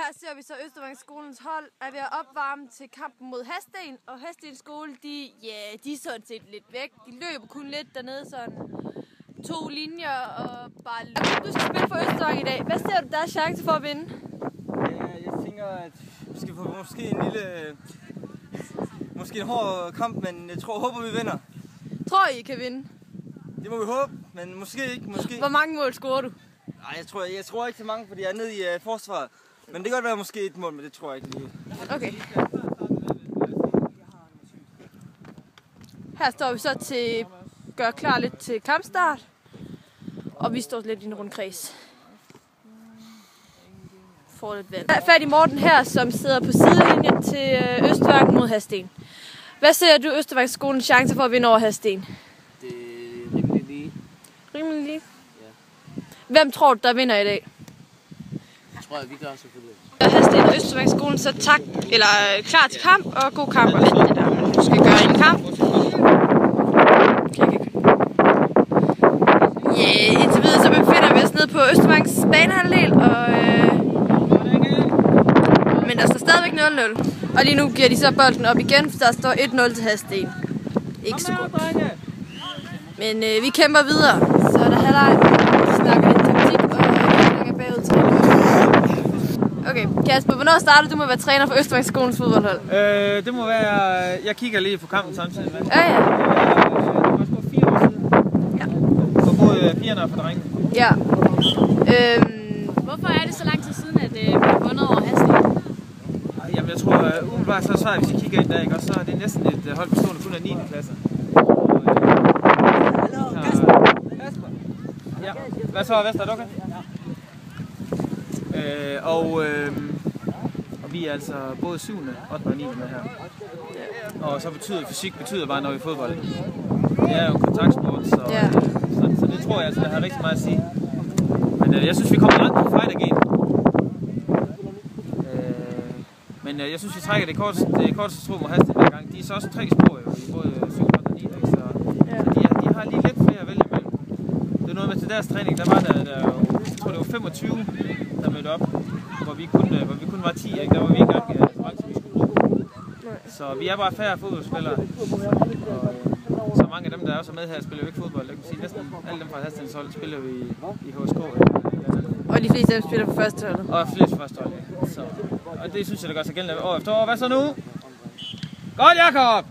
Her ser vi så Østervangsskolens hold er ved at opvarme til kampen mod Hadsten. Og Hadsten skole, de er sådan set lidt væk. De løber kun lidt dernede, sådan 2 linjer og bare løber. Du skal spille for Østervang i dag. Hvad ser du, der er chance for at vinde? Ja, jeg tænker, at vi skal få måske en lille... Måske en hård kamp, men jeg håber, vi vinder. Tror I kan vinde? Det må vi håbe, men måske ikke. Måske. Hvor mange mål scorer du? Nej, jeg tror ikke til mange, fordi jeg er nede i forsvaret. Men det kan godt være måske et mål, men det tror jeg ikke lige. Okay. Her står vi så til gør klar lidt til kampstart. Og vi står lidt i en rundkreds. Får lidt vand. Fat i Morten her, som sidder på sidelinjen til Østervang mod Hadsten. Hvad ser du Østervangsskolens chance for at vinde over Hadsten? Det er rimelig lige. Rimelig lige? Ja. Hvem tror du, der vinder i dag? Det tror jeg, vi gør selvfølgelig. Hadsten og Østervangskolen så klar til kamp og god kamp og vente det der. Du skal gøre en kamp. Ja, indtil videre så befinder vi os nede på Østervangs banehalvdel, men der står stadigvæk 0-0. Og lige nu giver de så bolden op igen, for der står 1-0 til Hadsten. Ikke så godt. Men vi kæmper videre, så er der halvleg. Vi snakker lidt taktik, og vi er bagud til. Okay, Kasper, hvornår startede du med at være træner for Østervangsskolens fodboldhold? Det må være... Jeg kigger lige på kampen samtidig med. Ja. Det var sgu 4 år siden. Ja. For både pigerne og for drengene. Ja. Hvorfor er det så lang tid siden, at vi har vundet over Hadsten? Jamen jeg tror, umiddelbart så svaret, hvis I kigger ind der, ikke? Og så er det næsten et hold bestående kun af 9. klasser. Kasper. Ja. Hvad så, Vester? Er du okay? Og vi er altså både 7., 8. og 9. med her. Og så betyder fysik bare, når vi er fodbold. Det er jo en kontaktsport, så det tror jeg altså, der har rigtig meget at sige. Men jeg synes, vi kommer langt på fightergen. Men jeg synes, vi trækker det korteste strå mod Hadsten hver gang. De er så også 3 spor jo, i både 7. og 9. Ikke? Så de har lige lidt flere at vælge imellem. Det er noget med til deres træning, der var jeg tror det var 25, der mødte op, hvor vi kun var 10, ikke? Der var vi ikke engang så mange, som vi skulle bruge. Så vi er bare færre fodboldspillere. Og så mange af dem, der er også med her, spiller jo ikke fodbold. Jeg kan sige, næsten alle dem fra Hadstens hold spiller vi i HSK. Og de fleste af dem spiller på førsteholdet. Og flest på førsteholdet, ja. Så, og det synes jeg, der gør sig gældende år efter år. Hvad så nu? Godt, Jakob!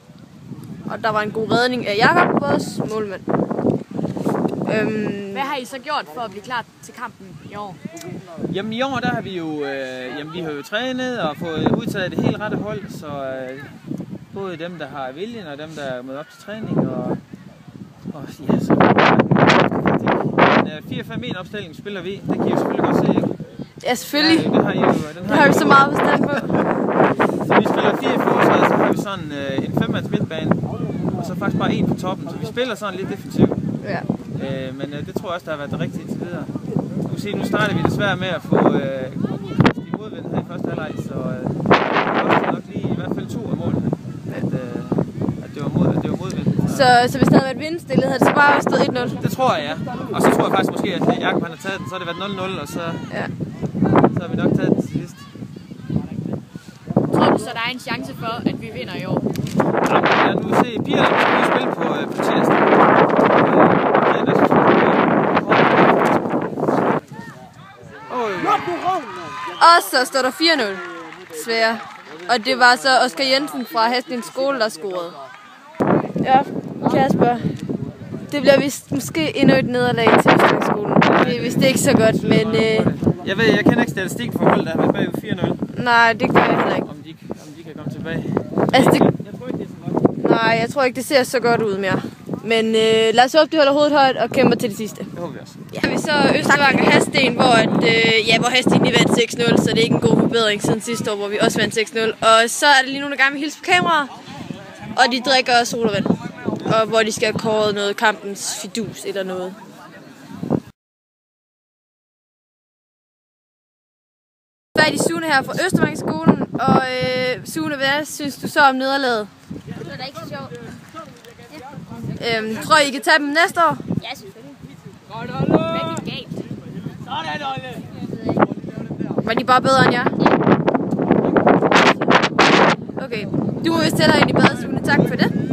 Og der var en god redning af Jakob, vores målmand. Hvad har I så gjort for at blive klar til kampen i år? Jamen i år, der har vi jo, vi har jo trænet og fået udtaget det helt rette hold, så både dem, der har viljen og dem, der er mødt op til træning, og ja, så en 4-5-1 opstilling spiller vi, det kan I jo selvfølgelig godt se, ikke? Ja, selvfølgelig. Ja, det har vi så meget forstand på. Så vi spiller 4 i forsvaret, så har vi sådan en 5-mands midtbane, og så faktisk bare 1 på toppen, så vi spiller sådan lidt defensivt. Ja. Men det tror jeg også, der har været det rigtige indtil videre. Du kan se, nu starter vi desværre med at få kraftig modvind her i første halvleg, så det var nok lige i hvert fald 2 af målene, at det var modvind. Så hvis der havde været vindstille, havde det så bare stået 1-0? Det tror jeg, ja. Og så tror jeg faktisk måske, at Jakob han har taget den, så har det været 0-0, og så har vi nok taget den til sidst. Tror du så, der er en chance for, at vi vinder i år? Ja, nu vil se, pigerne skal spille på tirsdag. Og så står der 4-0. Svær. Og det var så Oscar Jensen fra Hadstens skole, der scorede. Ja, Kasper. Det bliver vist måske endnu et nederlag til Østervangskolen. Det er vist ikke så godt, men... Jeg kender ikke statistik for holdet, der har været bagud 4-0. Nej, det gør jeg heller ikke. Om de kan komme tilbage. Altså, Jeg tror ikke, det er så godt. Nej, jeg tror ikke, det ser så godt ud mere. Men lad os håbe, de holder hovedet højt og kæmper til det sidste. Det håber vi også. Ja. Vi så Østervang og Hadsten, hvor Hadsten lige vandt 6-0, så det er ikke en god forbedring siden sidste år, hvor vi også vandt 6-0. Og så er der lige nogle, der gerne vil hilse på kameraet, og de drikker sodavand, og hvor de skal kåre noget kampens fidus eller noget. Fat i Sune her fra Østervangskolen, og Sune, hvad synes du så om nederlaget? Det var da ikke så sjovt. Tror I kan tage dem næste år? Ja, selvfølgelig. Hvad gik galt? Var de bare bedre end jer? Ja. Okay. Du må vist tælle ind i badestuen. Tak for det.